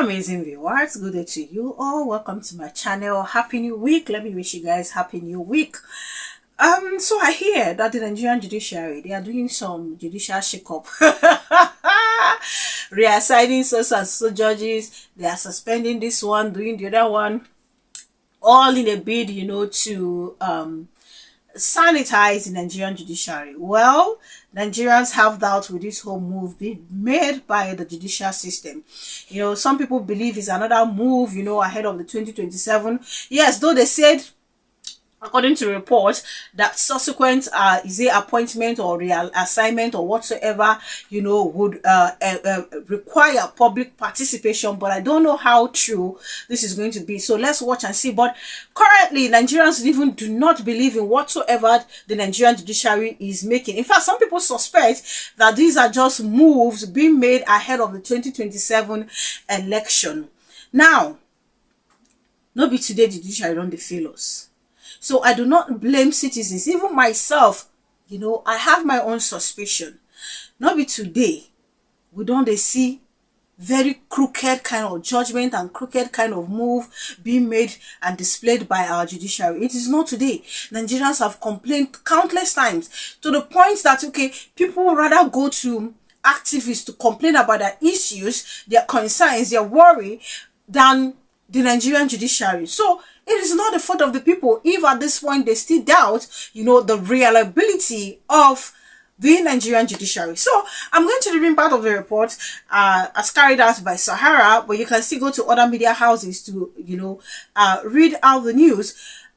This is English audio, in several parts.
amazing viewers, good day to you all. Welcome to my channel. Happy new week. Let me wish you guys happy new week. So I hear that the Nigerian judiciary, they are doing some judicial shake-up. Reassigning so and so judges. They are suspending this one, doing the other one, all in a bid, to sanitize the Nigerian judiciary. Well, Nigerians have doubt with this whole move being made by the judicial system. Some people believe it's another move, ahead of the 2027. Yes, though they said, according to reports, that subsequent is a appointment or reassignment or whatsoever, would require public participation, but I don't know how true this is going to be. So let's watch and see. But currently, Nigerians even do not believe in whatsoever the Nigerian judiciary is making. In fact, some people suspect that these are just moves being made ahead of the 2027 election. Now, no be today the judiciary don't fail us. So I do not blame citizens, even myself. I have my own suspicion. Not be today, we don't see very crooked kind of judgment and crooked kind of move being made and displayed by our judiciary. It is not today. Nigerians have complained countless times to the point that, people would rather go to activists to complain about their issues, their concerns, their worry, than the Nigerian judiciary. So it is not the fault of the people if at this point they still doubt, the reliability of the Nigerian judiciary. So I'm going to read part of the report as carried out by Sahara, but you can still go to other media houses to, read out the news.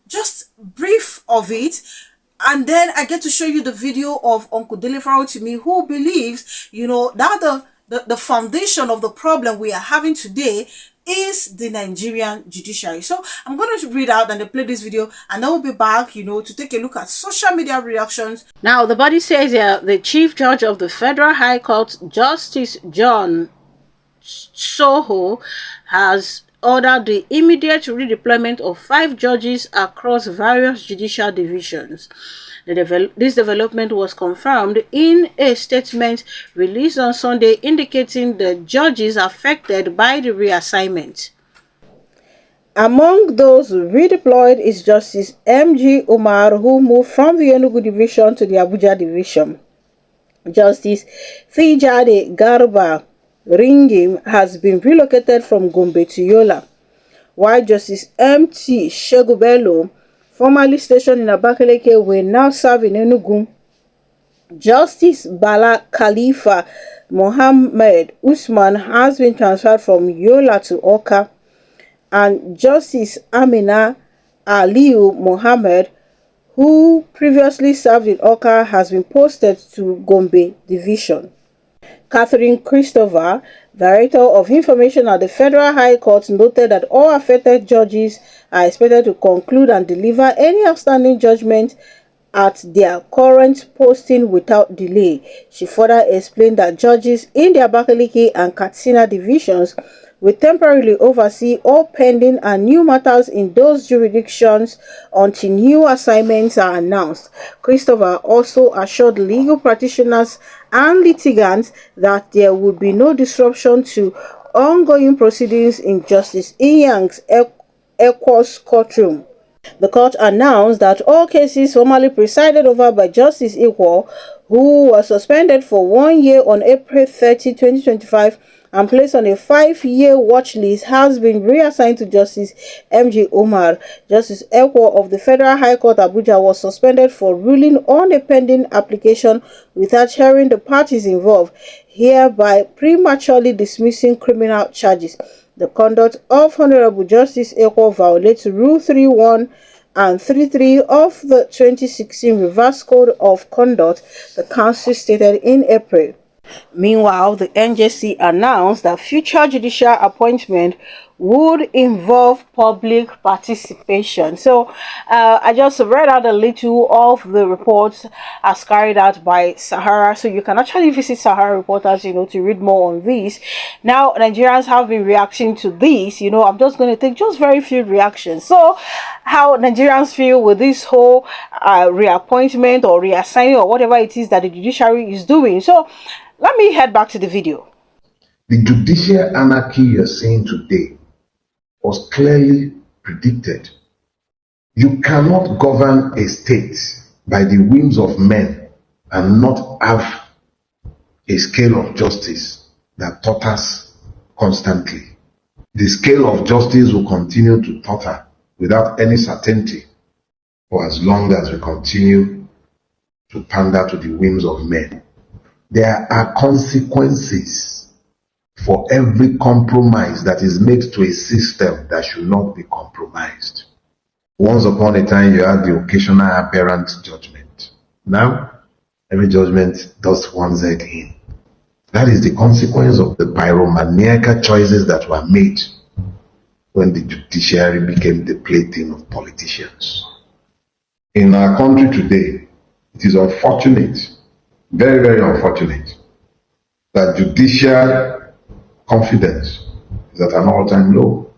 Just brief of it. And then I get to show you the video of Uncle DELE to me, who believes, that the foundation of the problem we are having today is the Nigerian judiciary. So I'm going to read out and play this video, and then we'll be back, to take a look at social media reactions. Now, the body says the Chief Judge of the Federal High Court, Justice John Soho, has ordered the immediate redeployment of 5 judges across various judicial divisions. This development was confirmed in a statement released on Sunday, indicating the judges affected by the reassignment. Among those redeployed is Justice M.G. Umar, who moved from the Enugu division to the Abuja division. Justice Thijade Garba Ringim has been relocated from Gombe to Yola, while Justice M.T. Shegubelo, formerly stationed in Abakaleke, will now serve in Enugu. Justice Bala Khalifa Mohammed Usman has been transferred from Yola to Oka, and Justice Amina Aliu Mohammed, who previously served in Oka, has been posted to Gombe Division. Catherine Christopher, Director of Information at the Federal High Court, noted that all affected judges are expected to conclude and deliver any outstanding judgment at their current posting without delay. She further explained that judges in the Abakaliki and Katsina divisions will temporarily oversee all pending and new matters in those jurisdictions until new assignments are announced. Christopher also assured legal practitioners and litigants that there would be no disruption to ongoing proceedings in Justice Iyang's Equus courtroom. The court announced that all cases formerly presided over by Justice Ikwo, who was suspended for 1 year on April 30, 2025, and placed on a 5-year watch list, has been reassigned to Justice M.G. Umar. Justice Ekwo of the Federal High Court Abuja was suspended for ruling on a pending application without hearing the parties involved, hereby prematurely dismissing criminal charges. The conduct of Honorable Justice Ekwo violates Rule 3.1 and 3.3 of the 2016 Revised Code of Conduct, the Council stated in April. Meanwhile, the NJC announced that future judicial appointment would involve public participation. So I just read out a little of the reports as carried out by Sahara. So you can actually visit Sahara Reporters, to read more on this. Now, Nigerians have been reacting to this. I'm just going to take just very few reactions. So how Nigerians feel with this whole reappointment or reassigning or whatever it is that the judiciary is doing. So let me head back to the video. The judicial anarchy you're seeing today was clearly predicted. You cannot govern a state by the whims of men and not have a scale of justice that totters constantly. The scale of justice will continue to totter without any certainty for as long as we continue to pander to the whims of men. There are consequences for every compromise that is made to a system that should not be compromised. Once upon a time, you had the occasional aberrant judgment. Now, every judgment does one's head in. That is the consequence of the pyromaniacal choices that were made when the judiciary became the plaything of politicians. In our country today, it is unfortunate, very, very unfortunate, that judicial confidence is at an all-time low.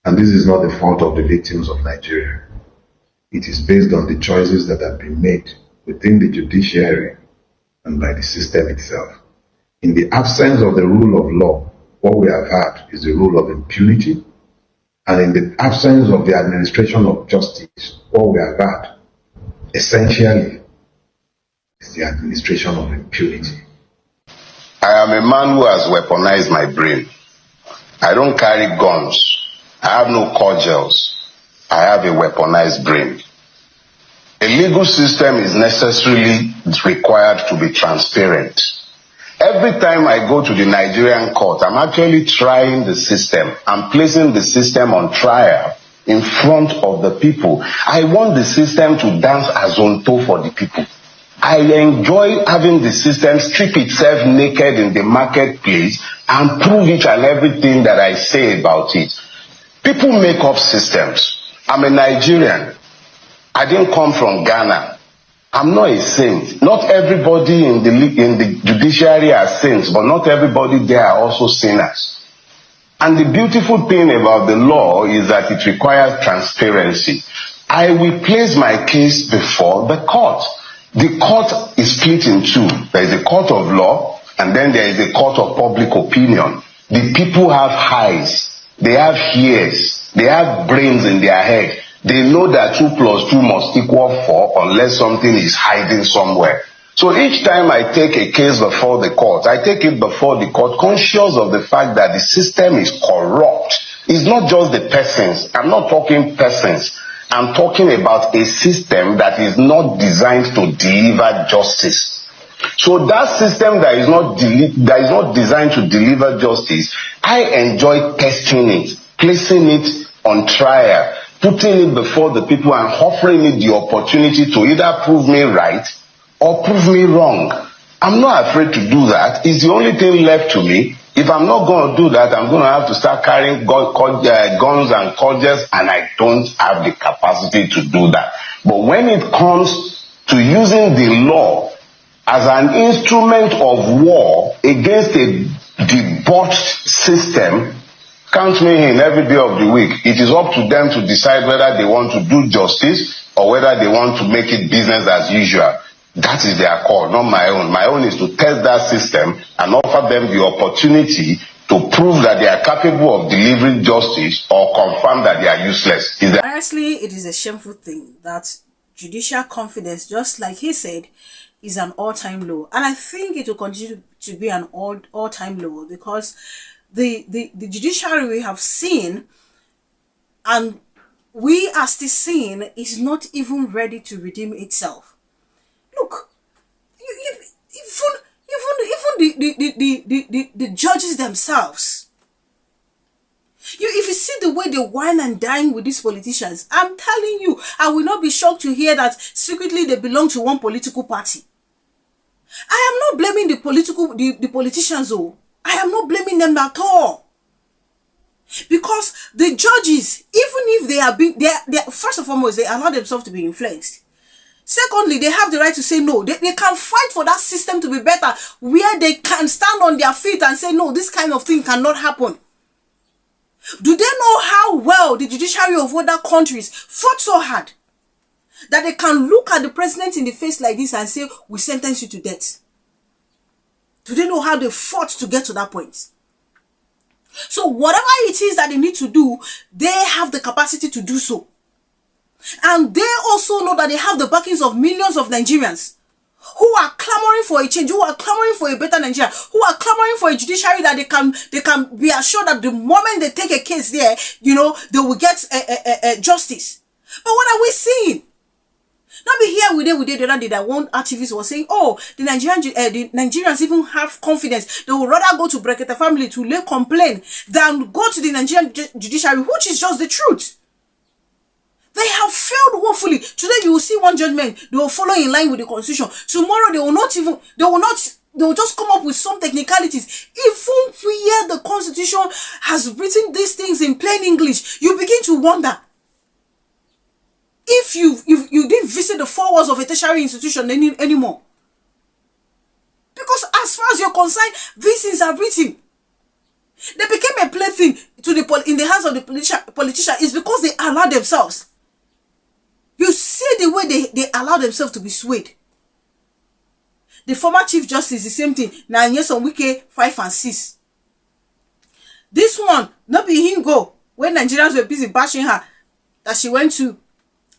And this is not the fault of the victims of Nigeria. It is based on the choices that have been made within the judiciary and by the system itself. In the absence of the rule of law, what we have had is the rule of impunity. And in the absence of the administration of justice, what we have had, essentially, is the administration of impunity. I am a man who has weaponized my brain. I don't carry guns. I have no cordials. I have a weaponized brain. A legal system is necessarily required to be transparent. Every time I go to the Nigerian court, I'm actually trying the system. I'm placing the system on trial in front of the people. I want the system to dance azonto for the people. I enjoy having the system strip itself naked in the marketplace and prove each and everything that I say about it. People make up systems. I'm a Nigerian. I didn't come from Ghana. I'm not a saint. Not everybody in the judiciary are saints, but not everybody there are also sinners. And the beautiful thing about the law is that it requires transparency. I will place my case before the court. The court is split in two. There is a court of law, and then there is a court of public opinion. The people have eyes, they have ears, they have brains in their head. They know that 2 + 2 must equal 4 unless something is hiding somewhere. So each time I take a case before the court, I take it before the court conscious of the fact that the system is corrupt. It's not just the persons. I'm not talking persons. I'm talking about a system that is not designed to deliver justice. So that system that is not designed to deliver justice, I enjoy testing it, placing it on trial, putting it before the people and offering it the opportunity to either prove me right or prove me wrong. I'm not afraid to do that. It's the only thing left to me. If I'm not going to do that, I'm going to have to start carrying guns and cordials, and I don't have the capacity to do that. But when it comes to using the law as an instrument of war against a debauched system, count me in every day of the week. It is up to them to decide whether they want to do justice or whether they want to make it business as usual. That is their call, not my own. My own is to test that system and offer them the opportunity to prove that they are capable of delivering justice or confirm that they are useless. Honestly, it is a shameful thing that judicial confidence, just like he said, is an all-time low. And I think it will continue to be an all-time low because the judiciary we have seen and we are still seeing is not even ready to redeem itself. Look, even the judges themselves. If you see the way they whine and dine with these politicians, I'm telling you, I will not be shocked to hear that secretly they belong to one political party. I am not blaming the politicians, though. I am not blaming them at all. Because the judges, even if they are being, they first and foremost, they allow themselves to be influenced. Secondly, they have the right to say no. They can fight for that system to be better, where they can stand on their feet and say, no, this kind of thing cannot happen. Do they know how well the judiciary of other countries fought so hard that they can look at the president in the face like this and say, we sentence you to death? Do they know how they fought to get to that point? So whatever it is that they need to do, they have the capacity to do so. And they also know that they have the backings of millions of Nigerians who are clamoring for a change, who are clamoring for a better Nigeria, who are clamoring for a judiciary that they can be assured that the moment they take a case there, they will get justice. But what are we seeing? Not be here we did the other day that one activist was saying, oh, the Nigerians even have confidence. They would rather go to Brekete family to lay complaint than go to the Nigerian judiciary, which is just the truth. They have failed woefully. Today you will see one judgment. They will follow in line with the constitution. Tomorrow they will just come up with some technicalities. Even where the constitution has written these things in plain English, you begin to wonder if you didn't visit the four walls of a tertiary institution anymore. Because as far as you're concerned, these things are written. They became a plaything in the hands of the politician is because they allow themselves. You see the way they allow themselves to be swayed. The former Chief Justice, the same thing. Now, yes, on Wike 5 and 6. This one, not be him go. When Nigerians were busy bashing her, that she went to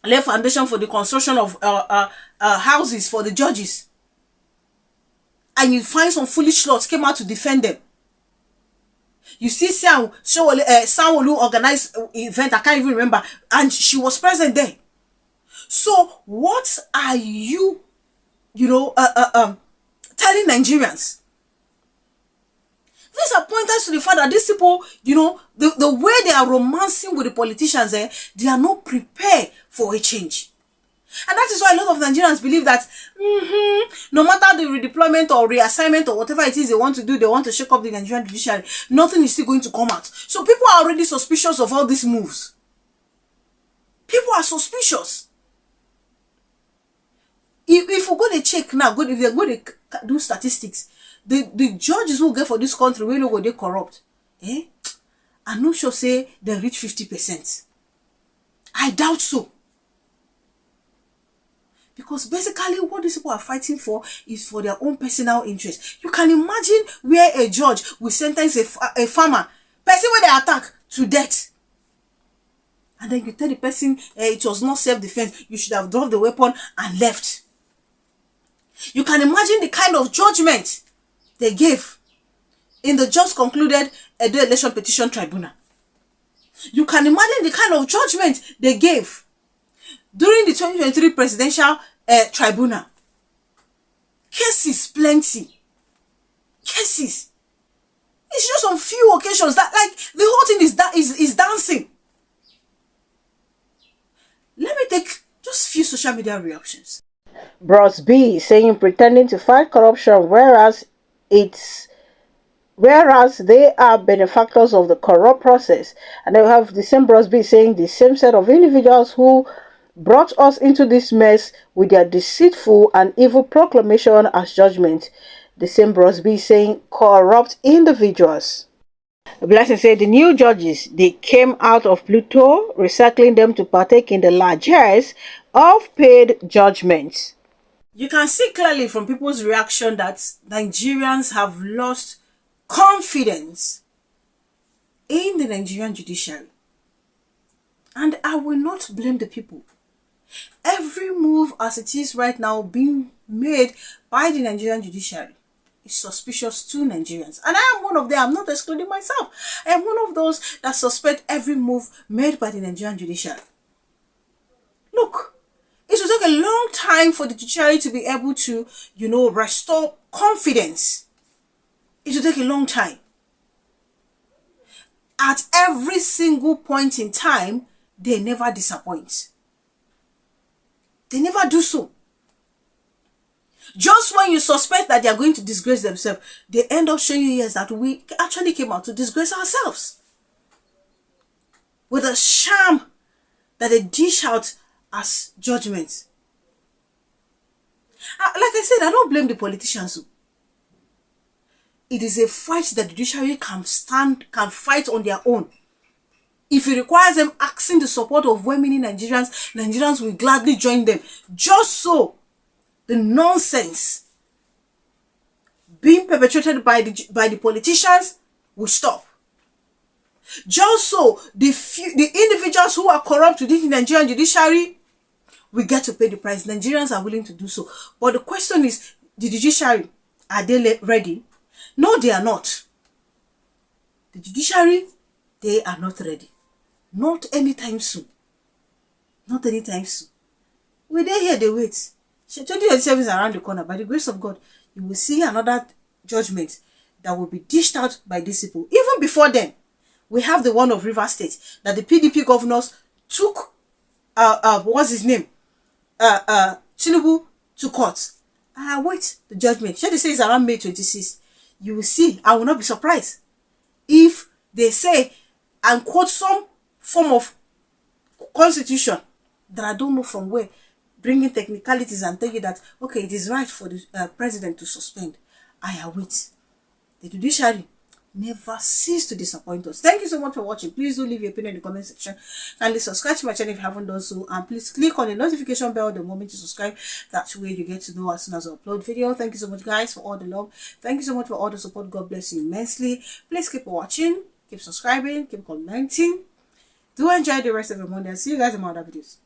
lay foundation for the construction of houses for the judges. And you find some foolish lots came out to defend them. You see Sanwo-Olu organized event, I can't even remember, and she was present there. So what are you, telling Nigerians? These are pointers to the fact that these people, the way they are romancing with the politicians, they are not prepared for a change. And that is why a lot of Nigerians believe that no matter the redeployment or reassignment or whatever it is they want to do, they want to shake up the Nigerian judiciary, nothing is still going to come out. So people are already suspicious of all these moves. People are suspicious. If we go to check now, if they're going to do statistics, the judges who get for this country, we know what they corrupt. I'm not sure say they reach 50%. I doubt so. Because basically what these people are fighting for is for their own personal interest. You can imagine where a judge will sentence a farmer, person where they attack, to death. And then you tell the person it was not self-defense, you should have dropped the weapon and left. You can imagine the kind of judgment they gave in the just concluded Edo Election Petition Tribunal. You can imagine the kind of judgment they gave during the 2023 Presidential Tribunal. Cases plenty. Cases. It's just on few occasions that the whole thing is dancing. Let me take just few social media reactions. Bros B saying pretending to fight corruption whereas they are benefactors of the corrupt process. And then we have the same Bros B saying the same set of individuals who brought us into this mess with their deceitful and evil proclamation as judgment. The same Bros B saying corrupt individuals. Blessing said the new judges, they came out of Pluto, recycling them to partake in the largesse of paid judgments. You can see clearly from people's reaction that Nigerians have lost confidence in the Nigerian judiciary. And I will not blame the people. Every move as it is right now being made by the Nigerian judiciary is suspicious to Nigerians. And I am one of them. I'm not excluding myself. I am one of those that suspect every move made by the Nigerian judiciary. Look, it will take a long time for the judiciary to be able to, restore confidence. It will take a long time. At every single point in time, they never disappoint. They never do so. Just when you suspect that they are going to disgrace themselves, they end up showing you yes that we actually came out to disgrace ourselves. With a sham that they dish out as judgment. Like I said, I don't blame the politicians. It is a fight that the judiciary can fight on their own. If it requires them asking the support of well-meaning Nigerians will gladly join them. Just so the nonsense being perpetrated by the politicians will stop. Just so the individuals who are corrupt within the Nigerian judiciary, we get to pay the price. Nigerians are willing to do so. But the question is, the judiciary, are they ready? No, they are not. The judiciary, they are not ready. Not anytime soon. Not anytime soon. We're there here, they wait. 2027 is around the corner. By the grace of God, you will see another judgment that will be dished out by these people. Even before then, we have the one of Rivers State that the PDP governors took, what's his name? Tinubu to court. Wait the judgment. Should they say it's around May 26th? You will see. I will not be surprised if they say and quote some form of constitution that I don't know from where, bringing technicalities and tell you that, okay, it is right for the president to suspend. I await. The judiciary never cease to disappoint us. Thank you so much for watching. Please do leave your opinion in the comment section. Kindly subscribe to my channel if you haven't done so. And please click on the notification bell the moment you subscribe. That way you get to know as soon as I upload video. Thank you so much, guys, for all the love. Thank you so much for all the support. God bless you immensely. Please keep watching. Keep subscribing. Keep commenting. Do enjoy the rest of your Monday. I'll see you guys in my other videos.